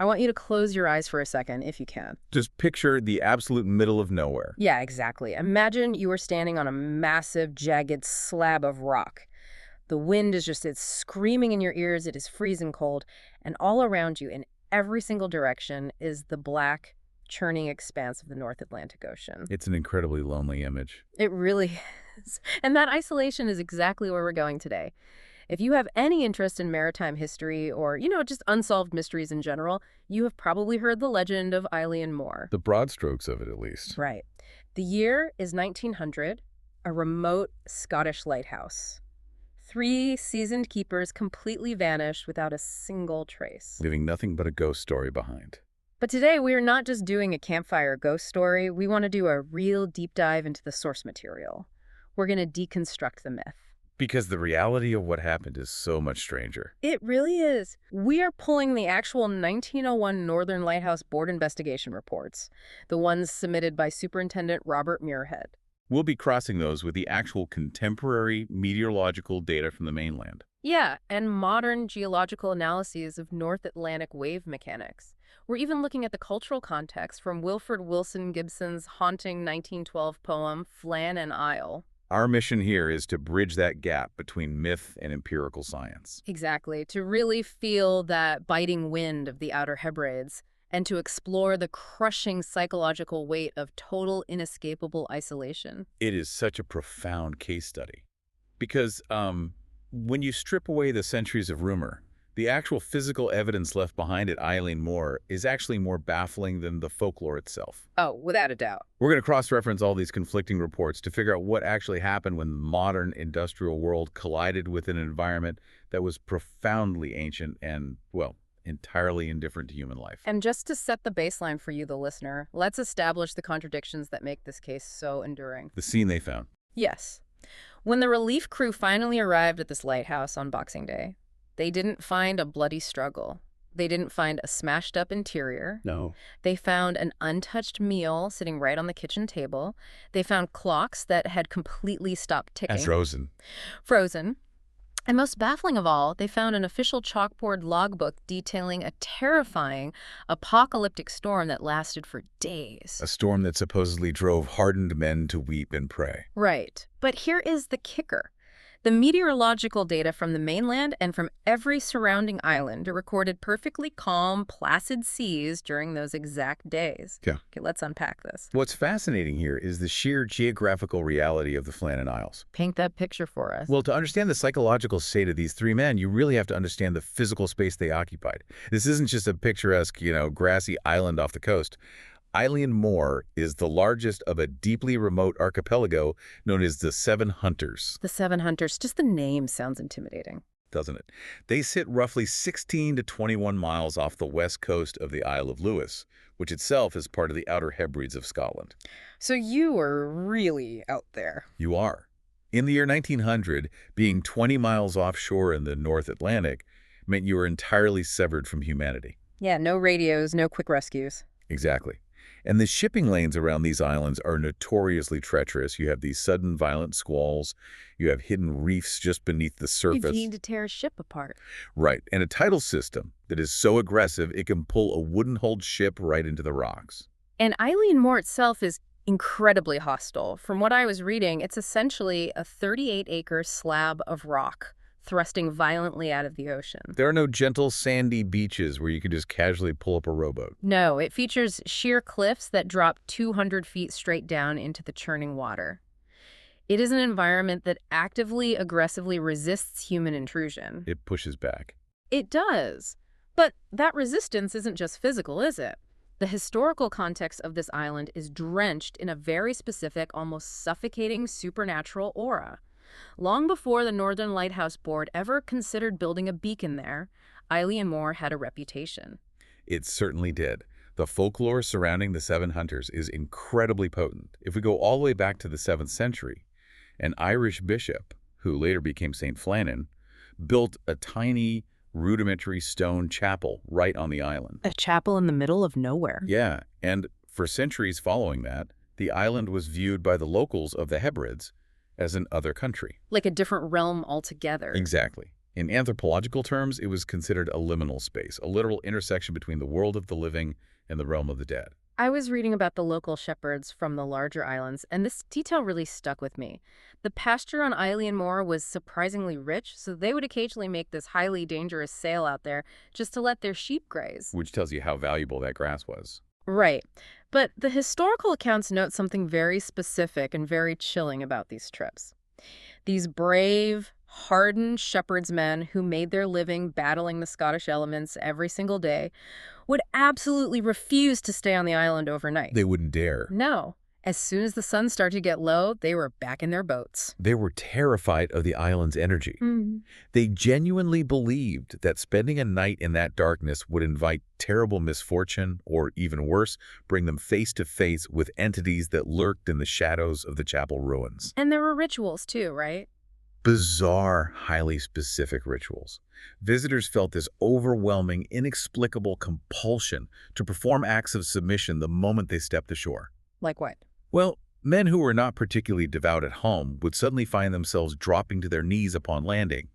I want you to close your eyes for a second, if you can. Just picture the absolute middle of nowhere. Yeah, exactly. Imagine you are standing on a massive, jagged slab of rock. The wind is just, it's screaming in your ears, it is freezing cold, and all around you, in every single direction, is the black, churning expanse of the North Atlantic Ocean. It's an incredibly lonely image. It really is. And that isolation is exactly where we're going today. If you have any interest in maritime history or, just unsolved mysteries in general, you have probably heard the legend of Eilean Mor. The broad strokes of it, at least. Right. The year is 1900, a remote Scottish lighthouse. 3 seasoned keepers completely vanished without a single trace. Leaving nothing but a ghost story behind. But today, we are not just doing a campfire ghost story. We want to do a real deep dive into the source material. We're going to deconstruct the myth. Because the reality of what happened is so much stranger. It really is. We are pulling the actual 1901 Northern Lighthouse Board investigation reports, the ones submitted by Superintendent Robert Muirhead. We'll be crossing those with the actual contemporary meteorological data from the mainland. Yeah, and modern geological analyses of North Atlantic wave mechanics. We're even looking at the cultural context from Wilfred Wilson Gibson's haunting 1912 poem, Flannan Isles. Our mission here is to bridge that gap between myth and empirical science. Exactly, to really feel that biting wind of the Outer Hebrides and to explore the crushing psychological weight of total inescapable isolation. It is such a profound case study. Because when you strip away the centuries of rumor, the actual physical evidence left behind at Eilean Mor is actually more baffling than the folklore itself. Oh, without a doubt. We're going to cross-reference all these conflicting reports to figure out what actually happened when the modern industrial world collided with an environment that was profoundly ancient and, well, entirely indifferent to human life. And just to set the baseline for you, the listener, let's establish the contradictions that make this case so enduring. The scene they found. Yes. When the relief crew finally arrived at this lighthouse on Boxing Day, they didn't find a bloody struggle. They didn't find a smashed-up interior. No. They found an untouched meal sitting right on the kitchen table. They found clocks that had completely stopped ticking. And frozen. Frozen. And most baffling of all, they found an official chalkboard logbook detailing a terrifying, apocalyptic storm that lasted for days. A storm that supposedly drove hardened men to weep and pray. Right. But here is the kicker. The meteorological data from the mainland and from every surrounding island recorded perfectly calm, placid seas during those exact days. Yeah. Okay, let's unpack this. What's fascinating here is the sheer geographical reality of the Flannan Isles. Paint that picture for us. Well, to understand the psychological state of these 3 men, you really have to understand the physical space they occupied. This isn't just a picturesque, grassy island off the coast. Eilean Mor is the largest of a deeply remote archipelago known as the Seven Hunters. The Seven Hunters, just the name sounds intimidating. Doesn't it? They sit roughly 16 to 21 miles off the west coast of the Isle of Lewis, which itself is part of the Outer Hebrides of Scotland. So you are really out there. You are. In the year 1900, being 20 miles offshore in the North Atlantic meant you were entirely severed from humanity. Yeah, no radios, no quick rescues. Exactly. And the shipping lanes around these islands are notoriously treacherous. You have these sudden violent squalls. You have hidden reefs just beneath the surface. If you need to tear a ship apart. Right. And a tidal system that is so aggressive it can pull a wooden-hulled ship right into the rocks. And Eilean Mor itself is incredibly hostile. From what I was reading, it's essentially a 38-acre slab of rock thrusting violently out of the ocean. There are no gentle, sandy beaches where you can just casually pull up a rowboat. No, it features sheer cliffs that drop 200 feet straight down into the churning water. It is an environment that actively, aggressively resists human intrusion. It pushes back. It does. But that resistance isn't just physical, is it? The historical context of this island is drenched in a very specific, almost suffocating supernatural aura. Long before the Northern Lighthouse Board ever considered building a beacon there, Eilean Mor had a reputation. It certainly did. The folklore surrounding the Seven Hunters is incredibly potent. If we go all the way back to the 7th century, an Irish bishop, who later became St. Flannan, built a tiny, rudimentary stone chapel right on the island. A chapel in the middle of nowhere. Yeah, and for centuries following that, the island was viewed by the locals of the Hebrides as an other country. Like a different realm altogether. Exactly. In anthropological terms, it was considered a liminal space, a literal intersection between the world of the living and the realm of the dead. I was reading about the local shepherds from the larger islands, and this detail really stuck with me. The pasture on Eilean Mor was surprisingly rich, so they would occasionally make this highly dangerous sail out there just to let their sheep graze. Which tells you how valuable that grass was. Right. But the historical accounts note something very specific and very chilling about these trips. These brave, hardened shepherd's men who made their living battling the Scottish elements every single day would absolutely refuse to stay on the island overnight. They wouldn't dare. No. As soon as the sun started to get low, they were back in their boats. They were terrified of the island's energy. Mhm. They genuinely believed that spending a night in that darkness would invite terrible misfortune, or even worse, bring them face to face with entities that lurked in the shadows of the chapel ruins. And there were rituals too, right? Bizarre, highly specific rituals. Visitors felt this overwhelming, inexplicable compulsion to perform acts of submission the moment they stepped ashore. Like what? Well, men who were not particularly devout at home would suddenly find themselves dropping to their knees upon landing.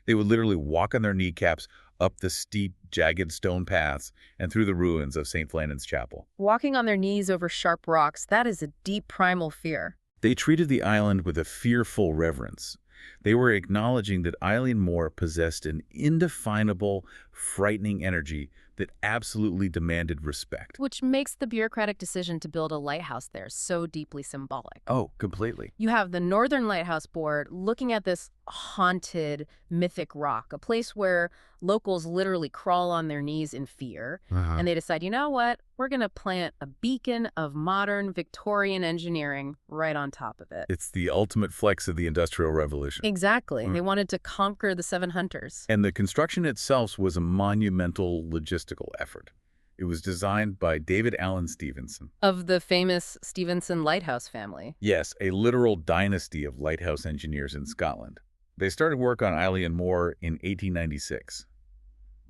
They would literally walk on their kneecaps up the steep, jagged stone paths and through the ruins of St. Flannan's Chapel. Walking on their knees over sharp rocks, that is a deep primal fear. They treated the island with a fearful reverence. They were acknowledging that Eilean Mor possessed an indefinable, frightening energy that absolutely demanded respect. Which makes the bureaucratic decision to build a lighthouse there so deeply symbolic. Oh, completely. You have the Northern Lighthouse Board looking at this haunted, mythic rock, a place where locals literally crawl on their knees in fear. And they decide, you know what? We're going to plant a beacon of modern Victorian engineering right on top of it. It's the ultimate flex of the Industrial Revolution. Exactly. They wanted to conquer the Seven Hunters. And the construction itself was a monumental logistical effort. It was designed by David Allen Stevenson. Of the famous Stevenson Lighthouse family. Yes, a literal dynasty of lighthouse engineers in Scotland. They started work on Eilean Mor in 1896.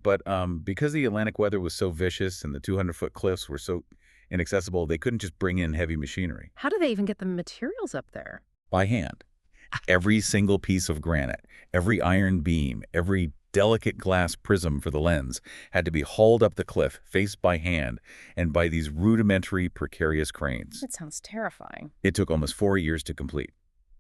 But because the Atlantic weather was so vicious and the 200-foot cliffs were so inaccessible, they couldn't just bring in heavy machinery. How do they even get the materials up there? By hand. Every single piece of granite, every iron beam, every delicate glass prism for the lens had to be hauled up the cliff, faced by hand, and by these rudimentary, precarious cranes. That sounds terrifying. It took almost 4 years to complete.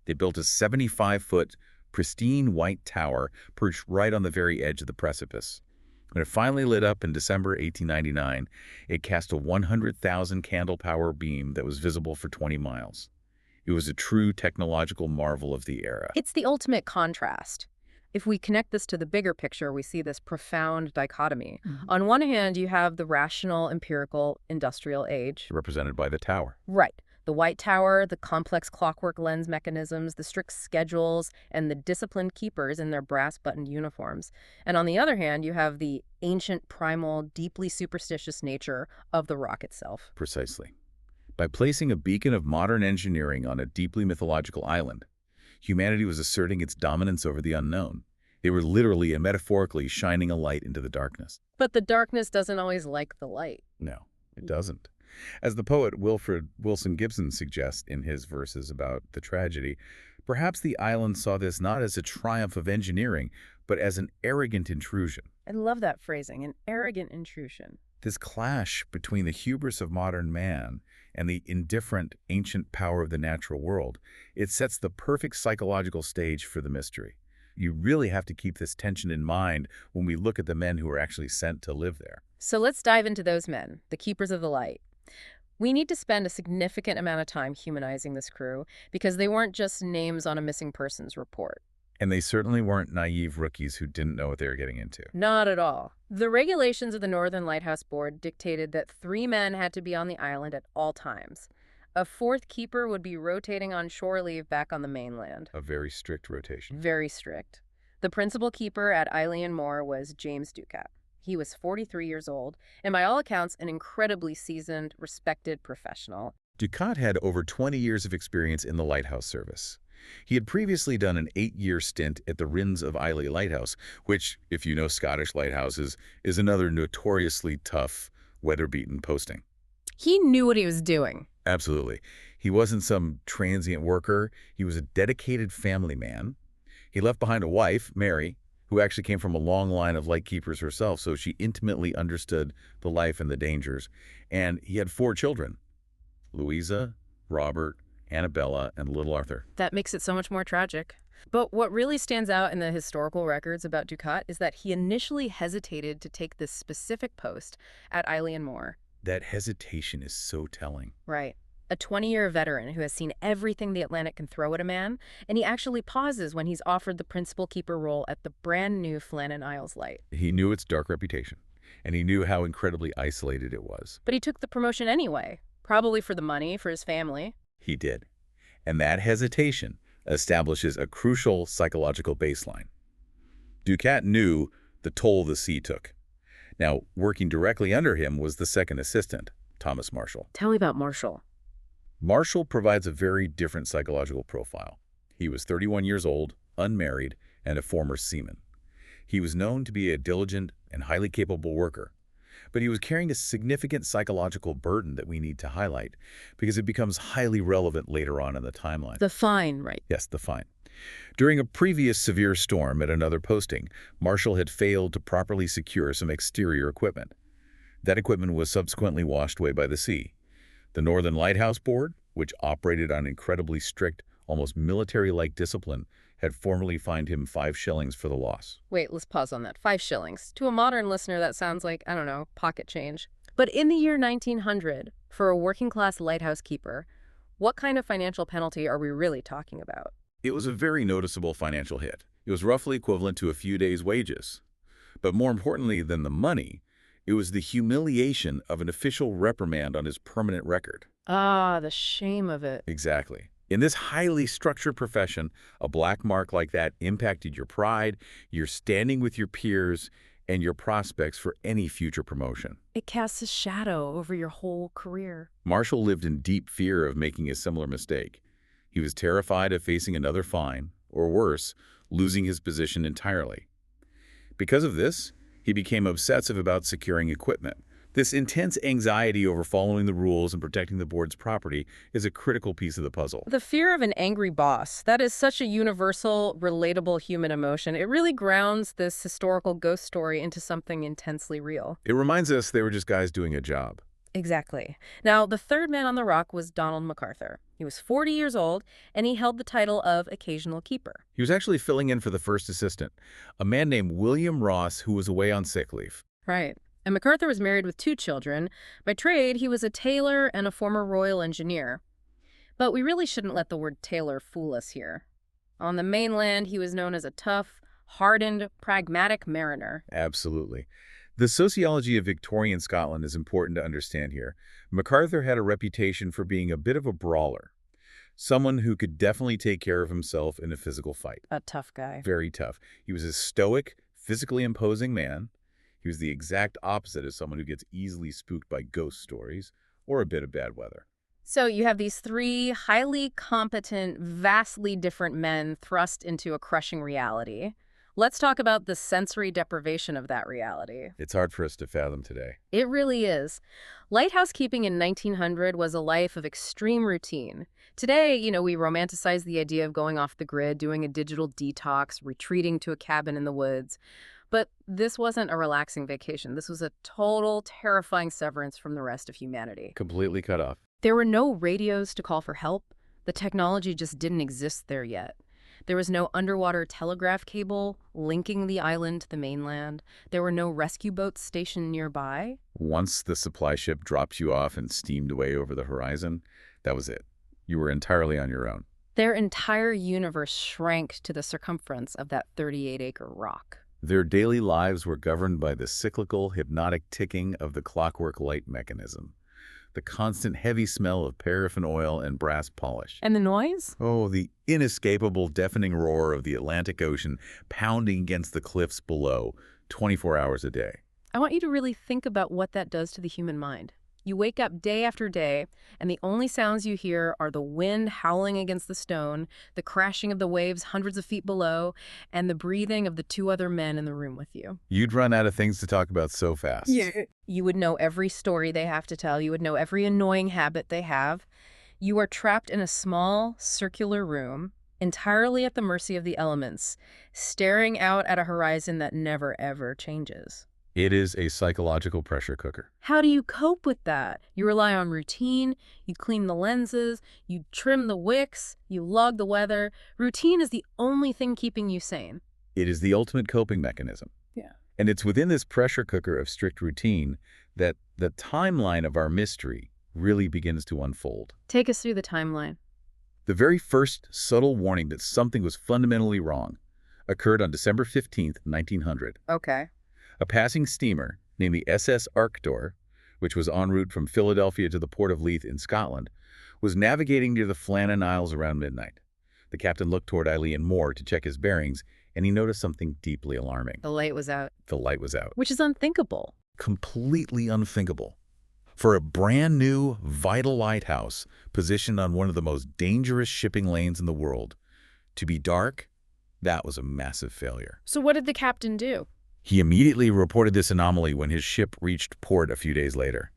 They built a 75-foot, pristine white tower perched right on the very edge of the precipice. When it finally lit up in December 1899, it cast a 100,000-candle power beam that was visible for 20 miles. It was a true technological marvel of the era. It's the ultimate contrast. If we connect this to the bigger picture, we see this profound dichotomy. On one hand, you have the rational, empirical, industrial age. Represented by the tower. Right. The White Tower, the complex clockwork lens mechanisms, the strict schedules, and the disciplined keepers in their brass-buttoned uniforms. And on the other hand, you have the ancient, primal, deeply superstitious nature of the rock itself. Precisely. By placing a beacon of modern engineering on a deeply mythological island, humanity was asserting its dominance over the unknown. They were literally and metaphorically shining a light into the darkness. But the darkness doesn't always like the light. No, it doesn't. As the poet Wilfred Wilson Gibson suggests in his verses about the tragedy, perhaps the island saw this not as a triumph of engineering, but as an arrogant intrusion. I love that phrasing, an arrogant intrusion. This clash between the hubris of modern man and the indifferent ancient power of the natural world, it sets the perfect psychological stage for the mystery. You really have to keep this tension in mind when we look at the men who were actually sent to live there. So let's dive into those men, the keepers of the light. We need to spend a significant amount of time humanizing this crew because they weren't just names on a missing persons report. And they certainly weren't naive rookies who didn't know what they were getting into. Not at all. The regulations of the Northern Lighthouse Board dictated that 3 men had to be on the island at all times. A 4th keeper would be rotating on shore leave back on the mainland. A very strict rotation. Very strict. The principal keeper at Eilean Mor was James Ducat. He was 43 years old, and by all accounts, an incredibly seasoned, respected professional. Ducat had over 20 years of experience in the lighthouse service. He had previously done an 8-year stint at the Rins of Eilean Lighthouse, which, if you know Scottish lighthouses, is another notoriously tough, weather-beaten posting. He knew what he was doing. Absolutely. He wasn't some transient worker. He was a dedicated family man. He left behind a wife, Mary, who who actually came from a long line of lightkeepers herself, so she intimately understood the life and the dangers. And he had 4 children: Louisa, Robert, Annabella, and little Arthur. That makes it so much more tragic. But what really stands out in the historical records about Ducat is that he initially hesitated to take this specific post at Eilean Mor. That hesitation is so telling. Right. A 20-year veteran who has seen everything the Atlantic can throw at a man, and he actually pauses when he's offered the principal keeper role at the brand new Flannan Isles Light. He knew its dark reputation, and he knew how incredibly isolated it was. But he took the promotion anyway, probably for the money, for his family. He did. And that hesitation establishes a crucial psychological baseline. Ducat knew the toll the sea took. Now, working directly under him was the second assistant, Thomas Marshall. Tell me about Marshall. Marshall provides a very different psychological profile. He was 31 years old, unmarried, and a former seaman. He was known to be a diligent and highly capable worker, but he was carrying a significant psychological burden that we need to highlight because it becomes highly relevant later on in the timeline. The fine, right? Yes, the fine. During a previous severe storm at another posting, Marshall had failed to properly secure some exterior equipment. That equipment was subsequently washed away by the sea. The Northern Lighthouse Board, which operated on incredibly strict, almost military-like discipline, had formally fined him 5 shillings for the loss. Wait, let's pause on that. 5 shillings. To a modern listener, that sounds like, I don't know, pocket change. But in the year 1900, for a working-class lighthouse keeper, what kind of financial penalty are we really talking about? It was a very noticeable financial hit. It was roughly equivalent to a few days' wages. But more importantly than the money, it was the humiliation of an official reprimand on his permanent record. Ah, the shame of it. Exactly. In this highly structured profession, a black mark like that impacted your pride, your standing with your peers, and your prospects for any future promotion. It casts a shadow over your whole career. Marshall lived in deep fear of making a similar mistake. He was terrified of facing another fine, or worse, losing his position entirely. Because of this, he became obsessive about securing equipment. This intense anxiety over following the rules and protecting the board's property is a critical piece of the puzzle. The fear of an angry boss, that is such a universal, relatable human emotion. It really grounds this historical ghost story into something intensely real. It reminds us they were just guys doing a job. Exactly. Now, the third man on the rock was Donald MacArthur. He was 40 years old, and he held the title of occasional keeper. He was actually filling in for the first assistant, a man named William Ross, who was away on sick leave. Right. And MacArthur was married with 2 children. By trade, he was a tailor and a former royal engineer. But we really shouldn't let the word tailor fool us here. On the mainland, he was known as a tough, hardened, pragmatic mariner. Absolutely. The sociology of Victorian Scotland is important to understand here. MacArthur had a reputation for being a bit of a brawler, someone who could definitely take care of himself in a physical fight. A tough guy. Very tough. He was a stoic, physically imposing man. He was the exact opposite of someone who gets easily spooked by ghost stories or a bit of bad weather. So you have these 3 highly competent, vastly different men thrust into a crushing reality. Let's talk about the sensory deprivation of that reality. It's hard for us to fathom today. It really is. Lighthouse keeping in 1900 was a life of extreme routine. Today, we romanticize the idea of going off the grid, doing a digital detox, retreating to a cabin in the woods. But this wasn't a relaxing vacation. This was a total, terrifying severance from the rest of humanity. Completely cut off. There were no radios to call for help. The technology just didn't exist there yet. There was no underwater telegraph cable linking the island to the mainland. There were no rescue boats stationed nearby. Once the supply ship dropped you off and steamed away over the horizon, that was it. You were entirely on your own. Their entire universe shrank to the circumference of that 38-acre rock. Their daily lives were governed by the cyclical, hypnotic ticking of the clockwork light mechanism, the constant heavy smell of paraffin oil and brass polish. And the noise? Oh, the inescapable deafening roar of the Atlantic Ocean pounding against the cliffs below 24 hours a day. I want you to really think about what that does to the human mind. You wake up day after day, and the only sounds you hear are the wind howling against the stone, the crashing of the waves hundreds of feet below, and the breathing of the 2 other men in the room with you. You'd run out of things to talk about so fast. Yeah. You would know every story they have to tell. You would know every annoying habit they have. You are trapped in a small, circular room, entirely at the mercy of the elements, staring out at a horizon that never, ever changes. It is a psychological pressure cooker. How do you cope with that? You rely on routine, you clean the lenses, you trim the wicks, you log the weather. Routine is the only thing keeping you sane. It is the ultimate coping mechanism. Yeah. And it's within this pressure cooker of strict routine that the timeline of our mystery really begins to unfold. Take us through the timeline. The very first subtle warning that something was fundamentally wrong occurred on December 15th, 1900. Okay. A passing steamer named the SS Arctur, which was en route from Philadelphia to the port of Leith in Scotland, was navigating near the Flannan Isles around midnight. The captain looked toward Eilean Mor to check his bearings, and he noticed something deeply alarming. The light was out. The light was out. Which is unthinkable. Completely unthinkable. For a brand new, vital lighthouse positioned on one of the most dangerous shipping lanes in the world, to be dark, that was a massive failure. So what did the captain do? He immediately reported this anomaly when his ship reached port a few days later.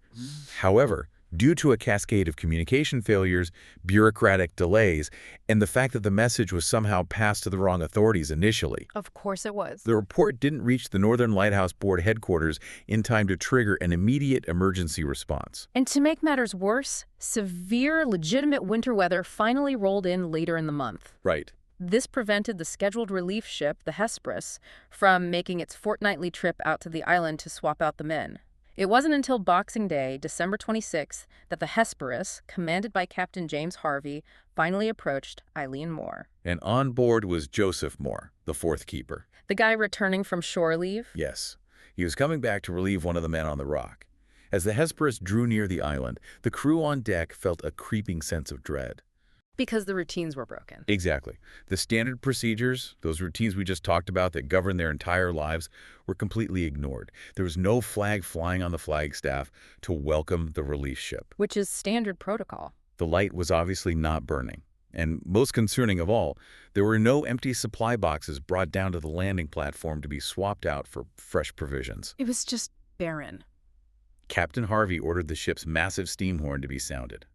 However, due to a cascade of communication failures, bureaucratic delays, and the fact that the message was somehow passed to the wrong authorities initially, Of course it was. the report didn't reach the Northern Lighthouse Board headquarters in time to trigger an immediate emergency response. And to make matters worse, severe, legitimate winter weather finally rolled in later in the month. Right. This prevented the scheduled relief ship, the Hesperus, from making its fortnightly trip out to the island to swap out the men. It wasn't until Boxing Day, December 26th, that the Hesperus, commanded by Captain James Harvey, finally approached Eilean Mor. And on board was Joseph Mor, the fourth keeper. The guy returning from shore leave? Yes, he was coming back to relieve one of the men on the rock. As the Hesperus drew near the island, the crew on deck felt a creeping sense of dread. Because the routines were broken. Exactly. The standard procedures, those routines we just talked about that govern their entire lives, were completely ignored. There was no flag flying on the flagstaff to welcome the relief ship. Which is standard protocol. The light was obviously not burning. And most concerning of all, there were no empty supply boxes brought down to the landing platform to be swapped out for fresh provisions. It was just barren. Captain Harvey ordered the ship's massive steam horn to be sounded.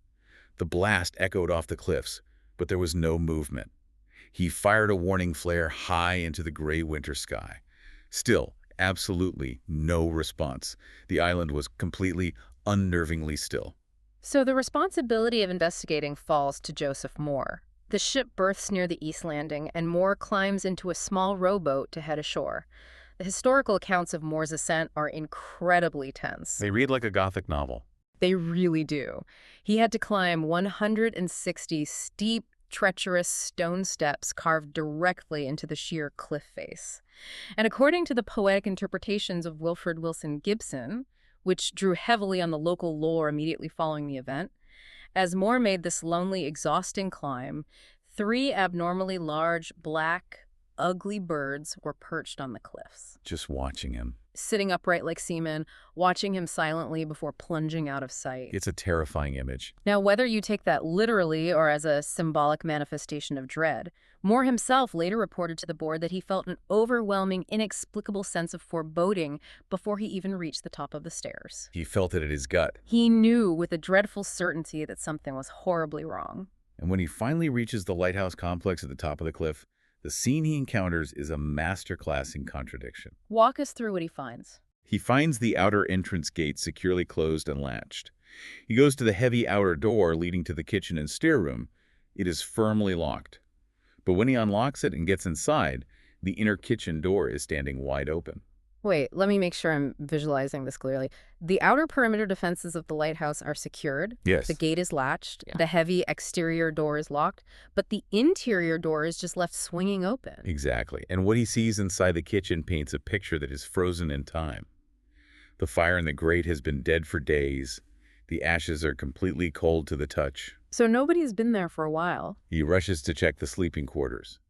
The blast echoed off the cliffs, but there was no movement. He fired a warning flare high into the gray winter sky. Still, absolutely no response. The island was completely, unnervingly still. So the responsibility of investigating falls to Joseph Mor. The ship berths near the east landing, and Mor climbs into a small rowboat to head ashore. The historical accounts of Mor's ascent are incredibly tense. They read like a Gothic novel. They really do. He had to climb 160 steep, treacherous stone steps carved directly into the sheer cliff face. And according to the poetic interpretations of Wilfred Wilson Gibson, which drew heavily on the local lore immediately following the event, as Mor made this lonely, exhausting climb, 3 abnormally large, black, ugly birds were perched on the cliffs. Just watching him. Sitting upright like seamen, watching him silently before plunging out of sight. It's a terrifying image. Now, whether you take that literally or as a symbolic manifestation of dread, Mor himself later reported to the board that he felt an overwhelming, inexplicable sense of foreboding before he even reached the top of the stairs. He felt it in his gut. He knew with a dreadful certainty that something was horribly wrong. And when he finally reaches the lighthouse complex at the top of the cliff, the scene he encounters is a masterclass in contradiction. Walk us through what he finds. He finds the outer entrance gate securely closed and latched. He goes to the heavy outer door leading to the kitchen and stateroom. It is firmly locked. But when he unlocks it and gets inside, the inner kitchen door is standing wide open. Wait, let me make sure I'm visualizing this clearly. The outer perimeter defenses of the lighthouse are secured. Yes. The gate is latched. Yeah. The heavy exterior door is locked. But the interior door is just left swinging open. Exactly. And what he sees inside the kitchen paints a picture that is frozen in time. The fire in the grate has been dead for days. The ashes are completely cold to the touch. So nobody's been there for a while. He rushes to check the sleeping quarters.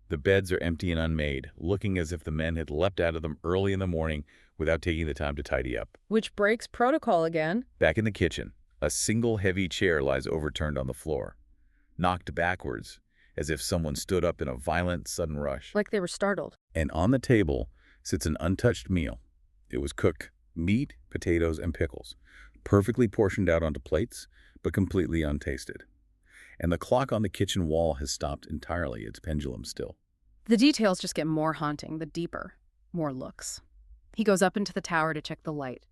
The beds are empty and unmade, looking as if the men had leapt out of them early in the morning without taking the time to tidy up. Which breaks protocol again. Back in the kitchen, a single heavy chair lies overturned on the floor, knocked backwards, as if someone stood up in a violent, sudden rush. Like they were startled. And on the table sits an untouched meal. It was cooked meat, potatoes, and pickles, perfectly portioned out onto plates, but completely untasted. And the clock on the kitchen wall has stopped entirely, its pendulum still. The details just get more haunting, the deeper. More looks. He goes up into the tower to check the light.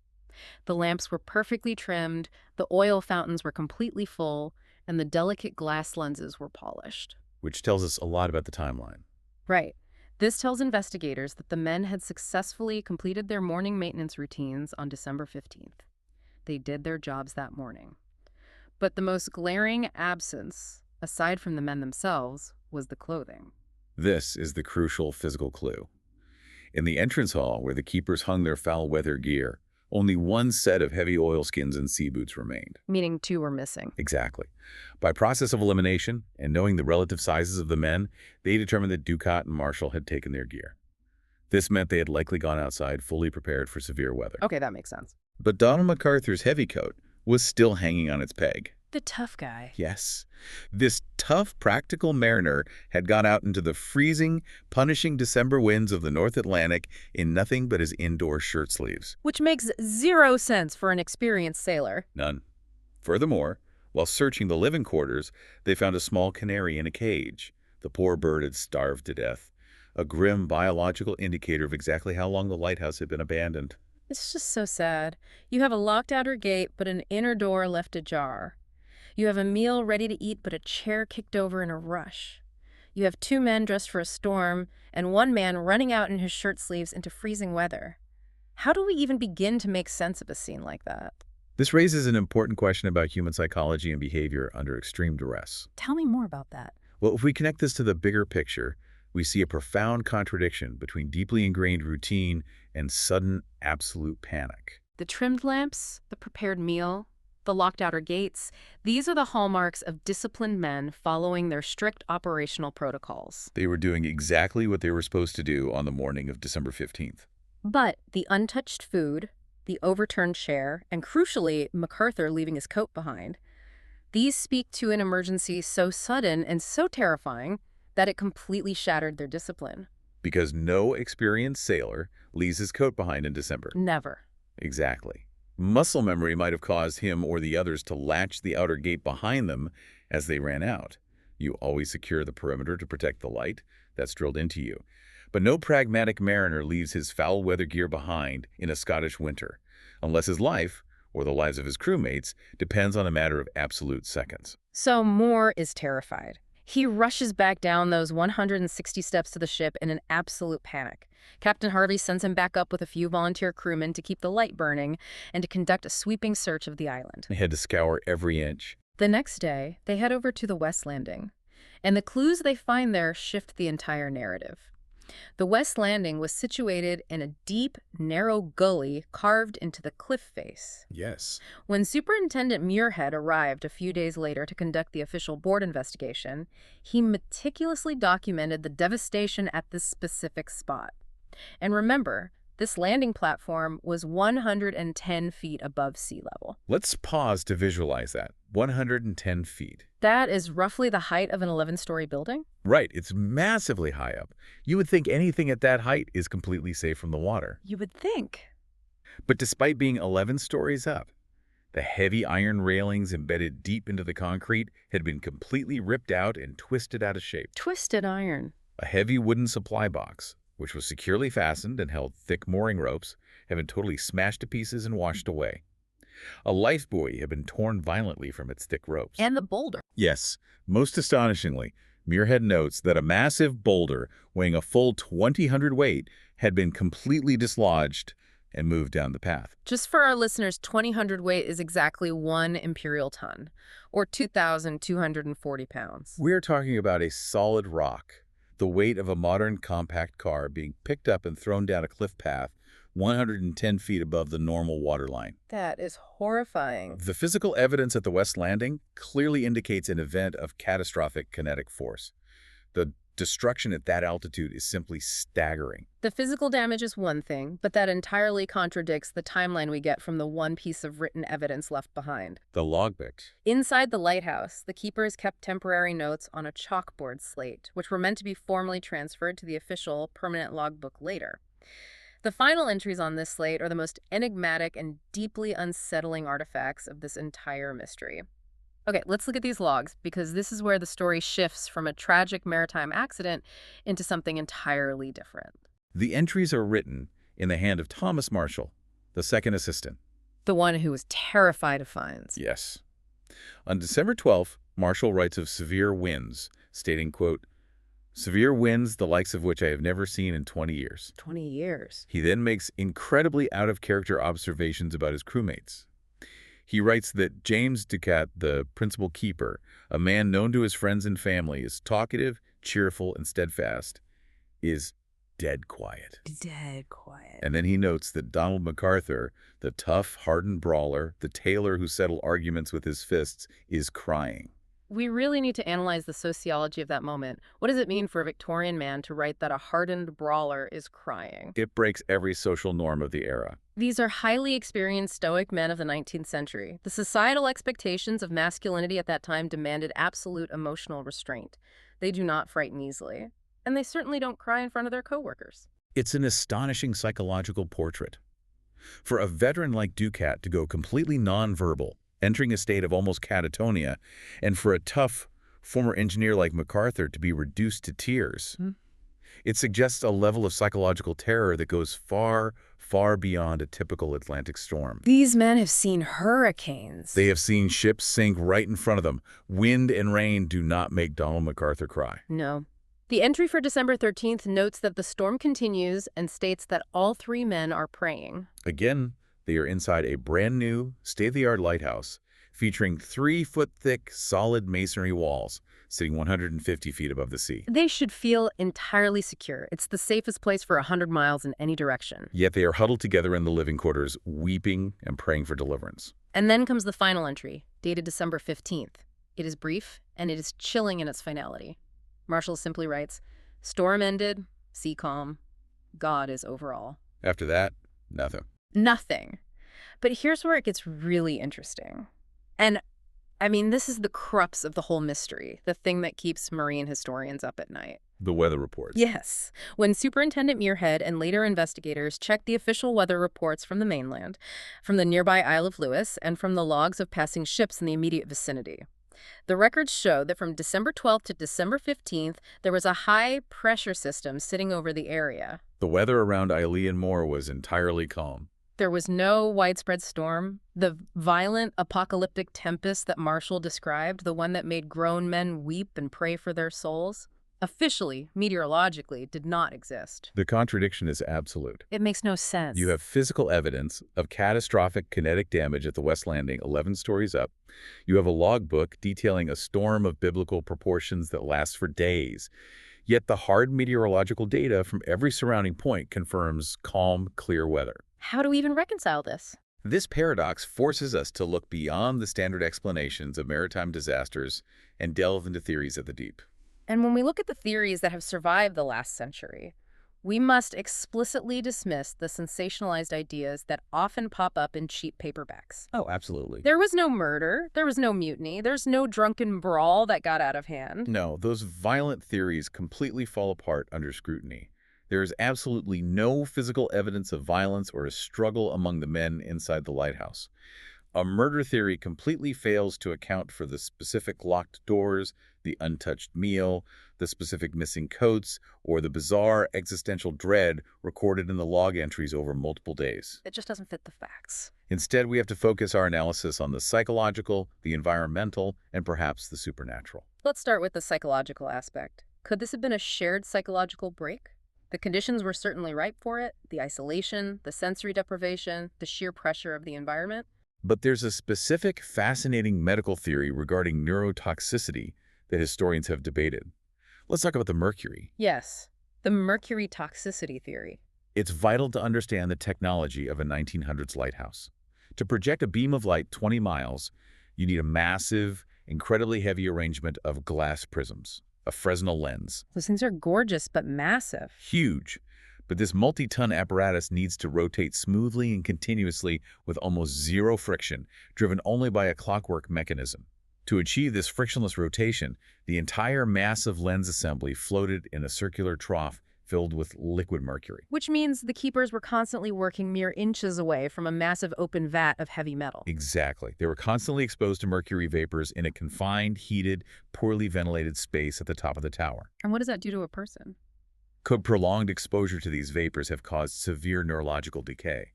The lamps were perfectly trimmed, the oil fountains were completely full, and the delicate glass lenses were polished. Which tells us a lot about the timeline. Right. This tells investigators that the men had successfully completed their morning maintenance routines on December 15th. They did their jobs that morning. But the most glaring absence, aside from the men themselves, was the clothing. This is the crucial physical clue. In the entrance hall, where the keepers hung their foul-weather gear, only one set of heavy oilskins and sea boots remained. Meaning 2 were missing. Exactly. By process of elimination, and knowing the relative sizes of the men, they determined that Ducat and Marshall had taken their gear. This meant they had likely gone outside fully prepared for severe weather. Okay, that makes sense. But Donald MacArthur's heavy coat was still hanging on its peg. The tough guy. Yes. This tough, practical mariner had gone out into the freezing, punishing December winds of the North Atlantic in nothing but his indoor shirt sleeves. Which makes 0 sense for an experienced sailor. None. Furthermore, while searching the living quarters, they found a small canary in a cage. The poor bird had starved to death, a grim biological indicator of exactly how long the lighthouse had been abandoned. It's just so sad. You have a locked outer gate, but an inner door left ajar. You have a meal ready to eat, but a chair kicked over in a rush. You have 2 men dressed for a storm, and 1 man running out in his shirt sleeves into freezing weather. How do we even begin to make sense of a scene like that? This raises an important question about human psychology and behavior under extreme duress. Tell me more about that. Well, if we connect this to the bigger picture, we see a profound contradiction between deeply ingrained routine and sudden, absolute panic. The trimmed lamps, the prepared meal, the locked outer gates, these are the hallmarks of disciplined men following their strict operational protocols. They were doing exactly what they were supposed to do on the morning of December 15th. But the untouched food, the overturned chair, and crucially, MacArthur leaving his coat behind, these speak to an emergency so sudden and so terrifying that it completely shattered their discipline. Because no experienced sailor leaves his coat behind in December. Never. Exactly. Muscle memory might have caused him or the others to latch the outer gate behind them as they ran out. You always secure the perimeter to protect the light that's drilled into you. But no pragmatic mariner leaves his foul-weather gear behind in a Scottish winter, unless his life, or the lives of his crewmates, depends on a matter of absolute seconds. So Mor is terrified. He rushes back down those 160 steps to the ship in an absolute panic. Captain Harvey sends him back up with a few volunteer crewmen to keep the light burning and to conduct a sweeping search of the island. They had to scour every inch. The next day, they head over to the West Landing, and the clues they find there shift the entire narrative. The West Landing was situated in a deep, narrow gully carved into the cliff face. Yes. When Superintendent Muirhead arrived a few days later to conduct the official board investigation, he meticulously documented the devastation at this specific spot. And remember, this landing platform was 110 feet above sea level. Let's pause to visualize that. 110 feet. That is roughly the height of an 11-story building? Right, it's massively high up. You would think anything at that height is completely safe from the water. You would think. But despite being 11 stories up, the heavy iron railings embedded deep into the concrete had been completely ripped out and twisted out of shape. Twisted iron. A heavy wooden supply box, which was securely fastened and held thick mooring ropes, had been totally smashed to pieces and washed away. A life buoy had been torn violently from its thick ropes. And the boulder. Yes, most astonishingly, Muirhead notes that a massive boulder weighing a full 20 hundredweight had been completely dislodged and moved down the path. Just for our listeners, 20 hundredweight is exactly 1 imperial ton, or 2,240 pounds. We're talking about a solid rock, the weight of a modern compact car being picked up and thrown down a cliff path 110 feet above the normal waterline. That is horrifying. The physical evidence at the West Landing clearly indicates an event of catastrophic kinetic force. The destruction at that altitude is simply staggering. The physical damage is one thing, but that entirely contradicts the timeline we get from the one piece of written evidence left behind. The logbook. Inside the lighthouse, the keepers kept temporary notes on a chalkboard slate, which were meant to be formally transferred to the official permanent logbook later. The final entries on this slate are the most enigmatic and deeply unsettling artifacts of this entire mystery. Okay, let's look at these logs because this is where the story shifts from a tragic maritime accident into something entirely different. The entries are written in the hand of Thomas Marshall, the second assistant. The one who was terrified of fines. Yes. On December 12th, Marshall writes of severe winds, stating, quote, "Severe winds the likes of which I have never seen in 20 years. 20 years. He then makes incredibly out-of-character observations about his crewmates. He writes that James Ducat, the principal keeper, a man known to his friends and family, is talkative, cheerful, and steadfast, is dead quiet. Dead quiet. And then he notes that Donald MacArthur, the tough, hardened brawler, the tailor who settled arguments with his fists, is crying. We really need to analyze the sociology of that moment. What does it mean for a Victorian man to write that a hardened brawler is crying? It breaks every social norm of the era. These are highly experienced stoic men of the 19th century. The societal expectations of masculinity at that time demanded absolute emotional restraint. They do not frighten easily. And they certainly don't cry in front of their coworkers. It's an astonishing psychological portrait. For a veteran like Ducat to go completely nonverbal, entering a state of almost catatonia, and for a tough former engineer like MacArthur to be reduced to tears, it suggests a level of psychological terror that goes far, far beyond a typical Atlantic storm. These men have seen hurricanes. They have seen ships sink right in front of them. Wind and rain do not make Donald MacArthur cry. No. The entry for December 13th notes that the storm continues and states that all three men are praying. Again, they are inside a brand new, state-of-the-art lighthouse featuring 3-foot-thick, solid masonry walls sitting 150 feet above the sea. They should feel entirely secure. It's the safest place for 100 miles in any direction. Yet they are huddled together in the living quarters, weeping and praying for deliverance. And then comes the final entry, dated December 15th. It is brief, and it is chilling in its finality. Marshall simply writes, "Storm ended, sea calm, God is over all." After that, nothing. Nothing. But here's where it gets really interesting. And, I mean, this is the crux of the whole mystery, the thing that keeps marine historians up at night. The weather reports. Yes. When Superintendent Muirhead and later investigators checked the official weather reports from the mainland, from the nearby Isle of Lewis, and from the logs of passing ships in the immediate vicinity, the records show that from December 12th to December 15th, there was a high-pressure system sitting over the area. The weather around Eilean Mor was entirely calm. There was no widespread storm. The violent apocalyptic tempest that Marshall described, the one that made grown men weep and pray for their souls, officially, meteorologically, did not exist. The contradiction is absolute. It makes no sense. You have physical evidence of catastrophic kinetic damage at the West Landing 11 stories up. You have a logbook detailing a storm of biblical proportions that lasts for days. Yet the hard meteorological data from every surrounding point confirms calm, clear weather. How do we even reconcile this? This paradox forces us to look beyond the standard explanations of maritime disasters and delve into theories of the deep. And when we look at the theories that have survived the last century, we must explicitly dismiss the sensationalized ideas that often pop up in cheap paperbacks. Oh, absolutely. There was no murder, there was no mutiny, there's no drunken brawl that got out of hand. No, those violent theories completely fall apart under scrutiny. There is absolutely no physical evidence of violence or a struggle among the men inside the lighthouse. A murder theory completely fails to account for the specific locked doors, the untouched meal, the specific missing coats, or the bizarre existential dread recorded in the log entries over multiple days. It just doesn't fit the facts. Instead, we have to focus our analysis on the psychological, the environmental, and perhaps the supernatural. Let's start with the psychological aspect. Could this have been a shared psychological break? The conditions were certainly ripe for it, the isolation, the sensory deprivation, the sheer pressure of the environment. But there's a specific, fascinating medical theory regarding neurotoxicity that historians have debated. Let's talk about the mercury. Yes, the mercury toxicity theory. It's vital to understand the technology of a 1900s lighthouse. To project a beam of light 20 miles, you need a massive, incredibly heavy arrangement of glass prisms, a Fresnel lens. Those things are gorgeous, but massive. Huge. But this multi-ton apparatus needs to rotate smoothly and continuously with almost zero friction, driven only by a clockwork mechanism. To achieve this frictionless rotation, the entire massive lens assembly floated in a circular trough filled with liquid mercury. Which means the keepers were constantly working mere inches away from a massive open vat of heavy metal. Exactly. They were constantly exposed to mercury vapors in a confined, heated, poorly ventilated space at the top of the tower. And what does that do to a person? Could prolonged exposure to these vapors have caused severe neurological decay?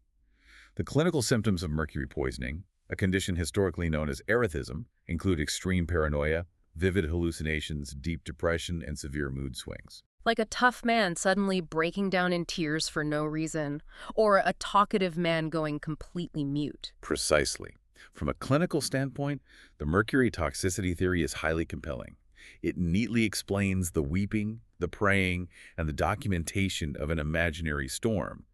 The clinical symptoms of mercury poisoning, a condition historically known as erethism, include extreme paranoia, vivid hallucinations, deep depression, and severe mood swings. Like a tough man suddenly breaking down in tears for no reason, or a talkative man going completely mute. Precisely. From a clinical standpoint, the mercury toxicity theory is highly compelling. It neatly explains the weeping, the praying, and the documentation of an imaginary storm.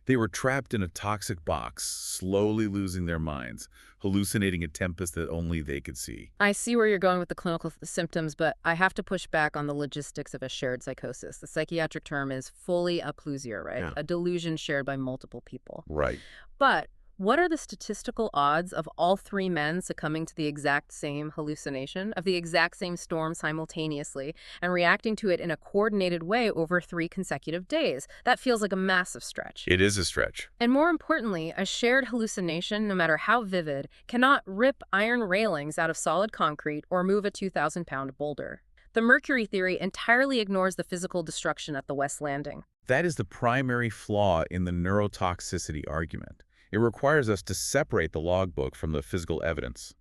They were trapped in a toxic box, slowly losing their minds, hallucinating a tempest that only they could see. I see where you're going with the clinical symptoms, but I have to push back on the logistics of a shared psychosis. The psychiatric term is fully aplusia, right? Yeah. A delusion shared by multiple people. Right. But what are the statistical odds of all three men succumbing to the exact same hallucination, of the exact same storm simultaneously, and reacting to it in a coordinated way over 3 consecutive days? That feels like a massive stretch. It is a stretch. And more importantly, a shared hallucination, no matter how vivid, cannot rip iron railings out of solid concrete or move a 2,000-pound boulder. The mercury theory entirely ignores the physical destruction at the West Landing. That is the primary flaw in the neurotoxicity argument. It requires us to separate the logbook from the physical evidence.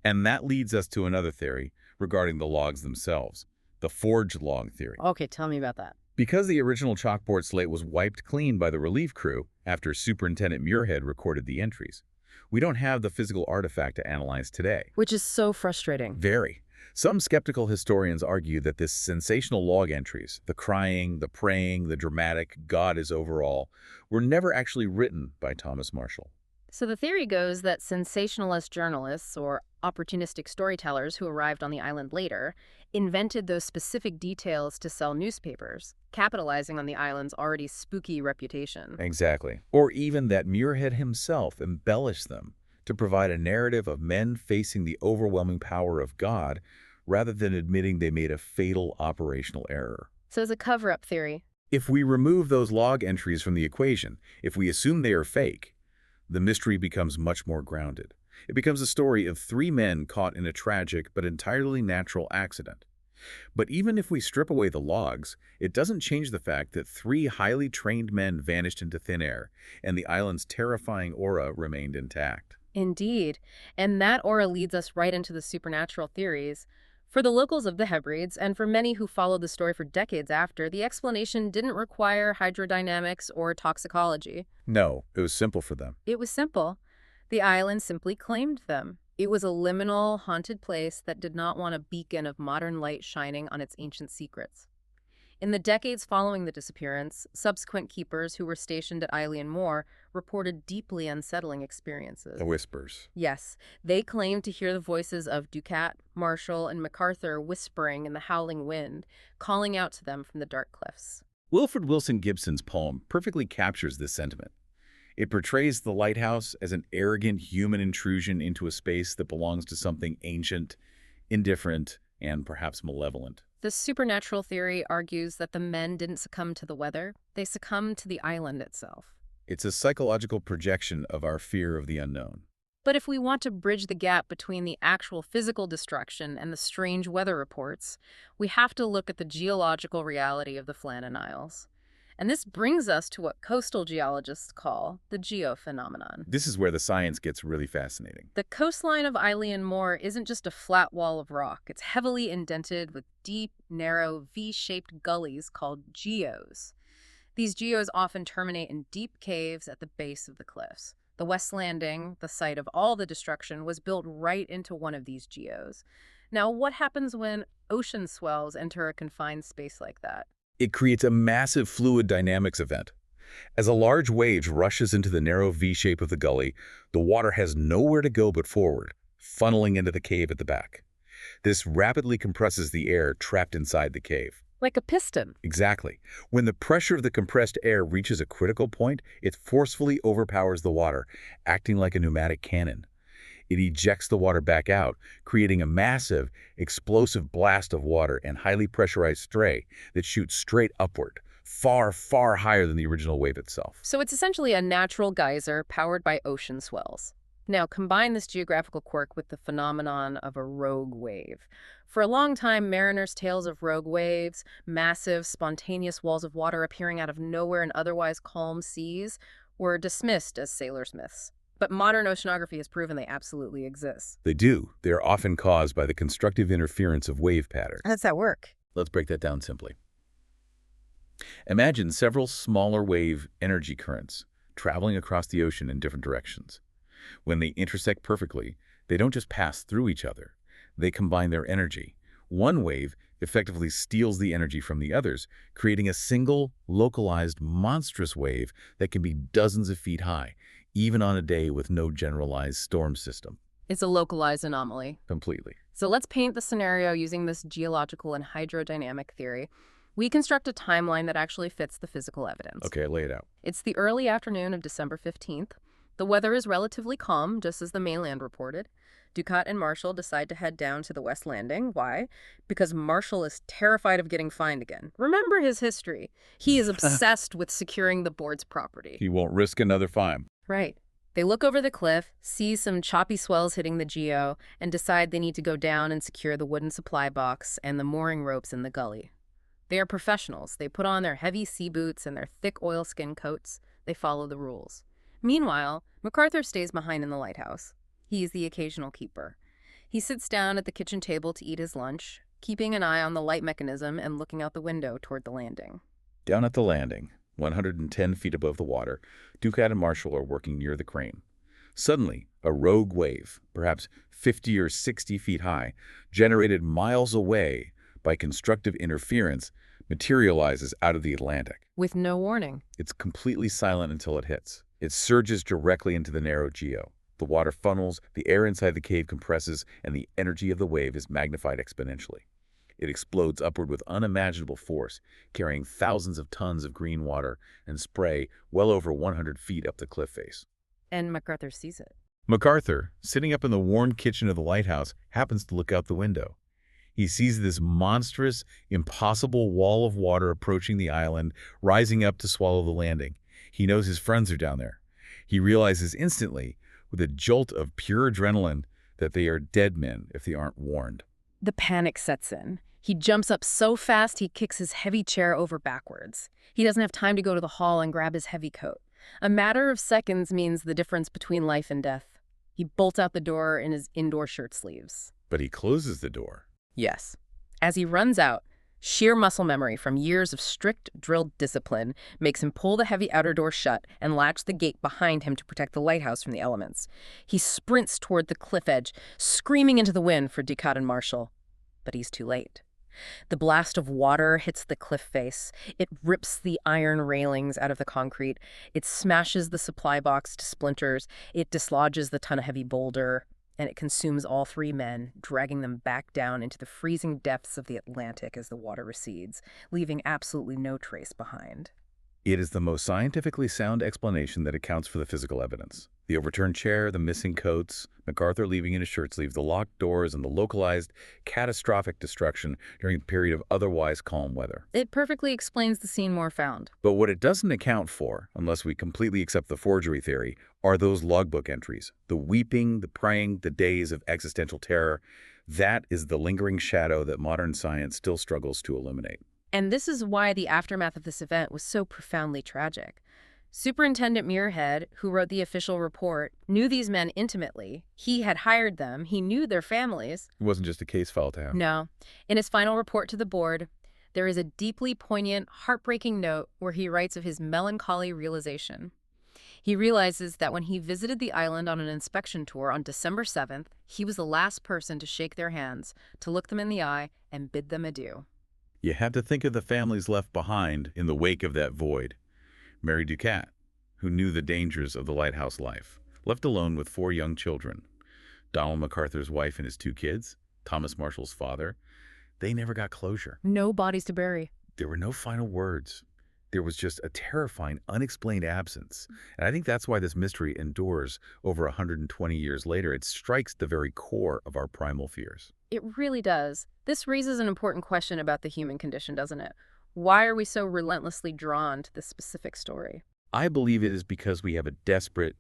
And that leads us to another theory regarding the logs themselves, the forged log theory. Okay, tell me about that. Because the original chalkboard slate was wiped clean by the relief crew after Superintendent Muirhead recorded the entries, we don't have the physical artifact to analyze today. Which is so frustrating. Very. Some skeptical historians argue that this sensational log entries, the crying, the praying, the dramatic, God is over all, were never actually written by Thomas Marshall. So the theory goes that sensationalist journalists, or opportunistic storytellers who arrived on the island later, invented those specific details to sell newspapers, capitalizing on the island's already spooky reputation. Exactly. Or even that Muirhead himself embellished them to provide a narrative of men facing the overwhelming power of God rather than admitting they made a fatal operational error. So it's a cover-up theory. If we remove those log entries from the equation, if we assume they are fake, the mystery becomes much more grounded. It becomes a story of 3 men caught in a tragic but entirely natural accident. But even if we strip away the logs, it doesn't change the fact that 3 highly trained men vanished into thin air, and the island's terrifying aura remained intact. Indeed. And that aura leads us right into the supernatural theories. For the locals of the Hebrides, and for many who followed the story for decades after, the explanation didn't require hydrodynamics or toxicology. No, it was simple for them. It was simple. The island simply claimed them. It was a liminal, haunted place that did not want a beacon of modern light shining on its ancient secrets. In the decades following the disappearance, subsequent keepers who were stationed at Eilean Mor reported deeply unsettling experiences. The whispers. Yes, they claimed to hear the voices of Ducat, Marshall, and MacArthur whispering in the howling wind, calling out to them from the dark cliffs. Wilfred Wilson Gibson's poem perfectly captures this sentiment. It portrays the lighthouse as an arrogant human intrusion into a space that belongs to something ancient, indifferent, and perhaps malevolent. The supernatural theory argues that the men didn't succumb to the weather, they succumbed to the island itself. It's a psychological projection of our fear of the unknown. But if we want to bridge the gap between the actual physical destruction and the strange weather reports, we have to look at the geological reality of the Flannan Isles. And this brings us to what coastal geologists call the geophenomenon. This is where the science gets really fascinating. The coastline of Eilean Mor isn't just a flat wall of rock. It's heavily indented with deep, narrow, V-shaped gullies called geos. These geos often terminate in deep caves at the base of the cliffs. The West Landing, the site of all the destruction, was built right into one of these geos. Now, what happens when ocean swells enter a confined space like that? It creates a massive fluid dynamics event. As a large wave rushes into the narrow V shape of the gully, the water has nowhere to go but forward, funneling into the cave at the back. This rapidly compresses the air trapped inside the cave. Like a piston. Exactly. When the pressure of the compressed air reaches a critical point, it forcefully overpowers the water, acting like a pneumatic cannon. It ejects the water back out, creating a massive, explosive blast of water and highly pressurized spray that shoots straight upward, far, far higher than the original wave itself. So it's essentially a natural geyser powered by ocean swells. Now, combine this geographical quirk with the phenomenon of a rogue wave. For a long time, mariners' tales of rogue waves, massive, spontaneous walls of water appearing out of nowhere in otherwise calm seas, were dismissed as sailors' myths. But modern oceanography has proven they absolutely exist. They do. They are often caused by the constructive interference of wave patterns. How does that work? Let's break that down simply. Imagine several smaller wave energy currents traveling across the ocean in different directions. When they intersect perfectly, they don't just pass through each other. They combine their energy. One wave effectively steals the energy from the others, creating a single, localized, monstrous wave that can be dozens of feet high, even on a day with no generalized storm system. It's a localized anomaly. Completely. So let's paint the scenario using this geological and hydrodynamic theory. We construct a timeline that actually fits the physical evidence. Okay, lay it out. It's the early afternoon of December 15th. The weather is relatively calm, just as the mainland reported. Ducat and Marshall decide to head down to the West Landing. Why? Because Marshall is terrified of getting fined again. Remember his history. He is obsessed with securing the board's property. He won't risk another fine. Right. They look over the cliff, see some choppy swells hitting the geo, and decide they need to go down and secure the wooden supply box and the mooring ropes in the gully. They are professionals. They put on their heavy sea boots and their thick oilskin coats. They follow the rules. Meanwhile, MacArthur stays behind in the lighthouse. He is the occasional keeper. He sits down at the kitchen table to eat his lunch, keeping an eye on the light mechanism and looking out the window toward the landing. Down at the landing, 110 feet above the water, Ducat and Marshall are working near the crane. Suddenly, a rogue wave, perhaps 50 or 60 feet high, generated miles away by constructive interference, materializes out of the Atlantic. With no warning. It's completely silent until it hits. It surges directly into the narrow geo. The water funnels, the air inside the cave compresses, and the energy of the wave is magnified exponentially. It explodes upward with unimaginable force, carrying thousands of tons of green water and spray well over 100 feet up the cliff face. And MacArthur sees it. MacArthur, sitting up in the warm kitchen of the lighthouse, happens to look out the window. He sees this monstrous, impossible wall of water approaching the island, rising up to swallow the landing. He knows his friends are down there. He realizes instantly, with a jolt of pure adrenaline, that they are dead men if they aren't warned. The panic sets in. He jumps up so fast he kicks his heavy chair over backwards. He doesn't have time to go to the hall and grab his heavy coat. A matter of seconds means the difference between life and death. He bolts out the door in his indoor shirt sleeves. But he closes the door. Yes. As he runs out, sheer muscle memory from years of strict drilled discipline makes him pull the heavy outer door shut and latch the gate behind him to protect the lighthouse from the elements. He sprints toward the cliff edge, screaming into the wind for Ducat and Marshall. But he's too late. The blast of water hits the cliff face. It rips the iron railings out of the concrete. It smashes the supply box to splinters. It dislodges the ton-of-heavy boulder. And it consumes all three men, dragging them back down into the freezing depths of the Atlantic as the water recedes, leaving absolutely no trace behind. It is the most scientifically sound explanation that accounts for the physical evidence. The overturned chair, the missing coats, MacArthur leaving in his shirt sleeves, the locked doors, and the localized, catastrophic destruction during a period of otherwise calm weather. It perfectly explains the scene Moore found. But what it doesn't account for, unless we completely accept the forgery theory, are those logbook entries. The weeping, the praying, the days of existential terror. That is the lingering shadow that modern science still struggles to eliminate. And this is why the aftermath of this event was so profoundly tragic. Superintendent Muirhead, who wrote the official report, knew these men intimately. He had hired them. He knew their families. It wasn't just a case file to him. No. In his final report to the board, there is a deeply poignant, heartbreaking note where he writes of his melancholy realization. He realizes that when he visited the island on an inspection tour on December 7th, he was the last person to shake their hands, to look them in the eye, and bid them adieu. You have to think of the families left behind in the wake of that void. Mary Ducat, who knew the dangers of the lighthouse life, left alone with 4 young children. Donald MacArthur's wife and his 2 kids, Thomas Marshall's father, they never got closure. No bodies to bury. There were no final words. There was just a terrifying, unexplained absence. And I think that's why this mystery endures over 120 years later. It strikes the very core of our primal fears. It really does. This raises an important question about the human condition, doesn't it? Why are we so relentlessly drawn to this specific story? I believe it is because we have a desperate,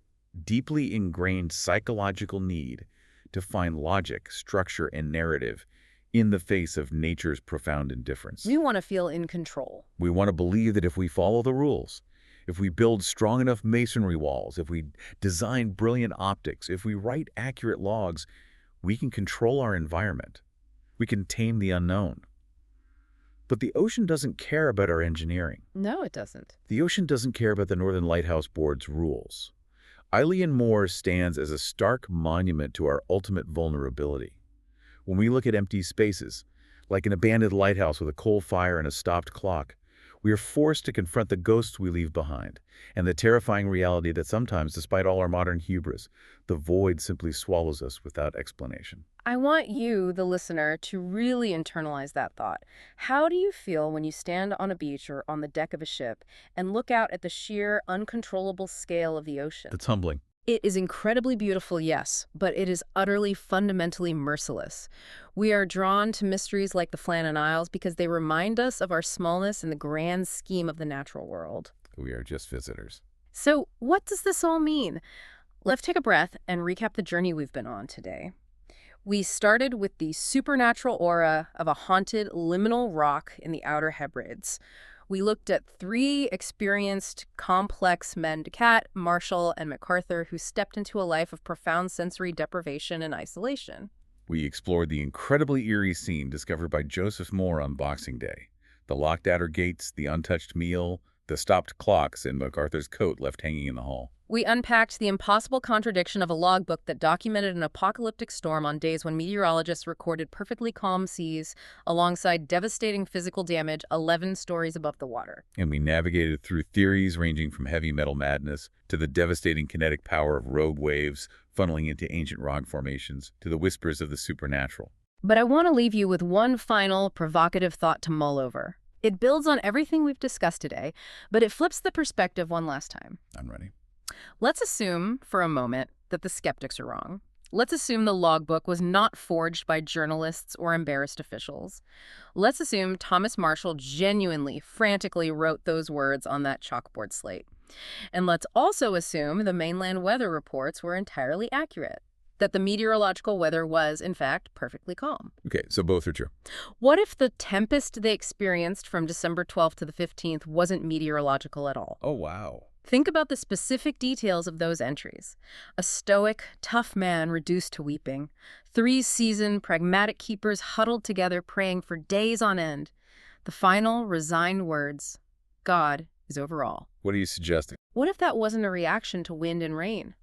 deeply ingrained psychological need to find logic, structure, and narrative in the face of nature's profound indifference. We want to feel in control. We want to believe that if we follow the rules, if we build strong enough masonry walls, if we design brilliant optics, if we write accurate logs, we can control our environment. We can tame the unknown. But the ocean doesn't care about our engineering. No, it doesn't. The ocean doesn't care about the Northern Lighthouse Board's rules. Eilean Mor stands as a stark monument to our ultimate vulnerability. When we look at empty spaces, like an abandoned lighthouse with a coal fire and a stopped clock, we are forced to confront the ghosts we leave behind, and the terrifying reality that sometimes, despite all our modern hubris, the void simply swallows us without explanation. I want you, the listener, to really internalize that thought. How do you feel when you stand on a beach or on the deck of a ship and look out at the sheer, uncontrollable scale of the ocean? It's humbling. It is incredibly beautiful, yes, but it is utterly, fundamentally merciless. We are drawn to mysteries like the Flannan Isles because they remind us of our smallness in the grand scheme of the natural world. We are just visitors. So, what does this all mean? Let's take a breath and recap the journey we've been on today. We started with the supernatural aura of a haunted liminal rock in the Outer Hebrides. We looked at 3 experienced, complex men, Kat, Marshall, and MacArthur, who stepped into a life of profound sensory deprivation and isolation. We explored the incredibly eerie scene discovered by Joseph Moore on Boxing Day. The locked outer gates, the untouched meal, the stopped clocks, and MacArthur's coat left hanging in the hall. We unpacked the impossible contradiction of a logbook that documented an apocalyptic storm on days when meteorologists recorded perfectly calm seas alongside devastating physical damage 11 stories above the water. And we navigated through theories ranging from heavy metal madness to the devastating kinetic power of rogue waves funneling into ancient rock formations to the whispers of the supernatural. But I want to leave you with one final provocative thought to mull over. It builds on everything we've discussed today, but it flips the perspective one last time. I'm ready. Let's assume, for a moment, that the skeptics are wrong. Let's assume the logbook was not forged by journalists or embarrassed officials. Let's assume Thomas Marshall genuinely, frantically wrote those words on that chalkboard slate. And let's also assume the mainland weather reports were entirely accurate, that the meteorological weather was, in fact, perfectly calm. Okay, so both are true. What if the tempest they experienced from December 12th to the 15th wasn't meteorological at all? Oh, wow. Think about the specific details of those entries. A stoic, tough man reduced to weeping. 3 seasoned, pragmatic keepers huddled together praying for days on end. The final, resigned words, God is over all. What are you suggesting? What if that wasn't a reaction to wind and rain?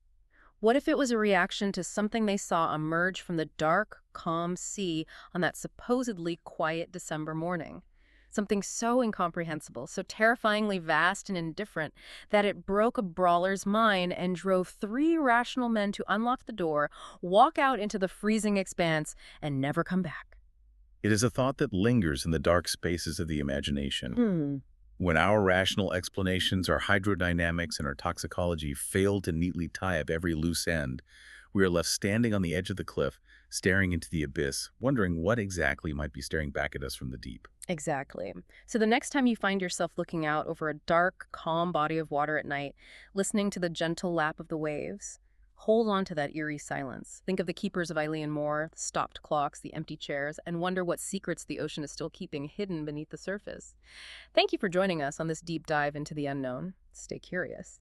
What if it was a reaction to something they saw emerge from the dark, calm sea on that supposedly quiet December morning? Something so incomprehensible, so terrifyingly vast and indifferent, that it broke a brawler's mind and drove 3 rational men to unlock the door, walk out into the freezing expanse, and never come back. It is a thought that lingers in the dark spaces of the imagination. When our rational explanations, our hydrodynamics, and our toxicology fail to neatly tie up every loose end, we are left standing on the edge of the cliff, staring into the abyss, wondering what exactly might be staring back at us from the deep. Exactly. So the next time you find yourself looking out over a dark, calm body of water at night, listening to the gentle lap of the waves, hold on to that eerie silence. Think of the keepers of Eilean Mor, the stopped clocks, the empty chairs, and wonder what secrets the ocean is still keeping hidden beneath the surface. Thank you for joining us on this deep dive into the unknown. Stay curious.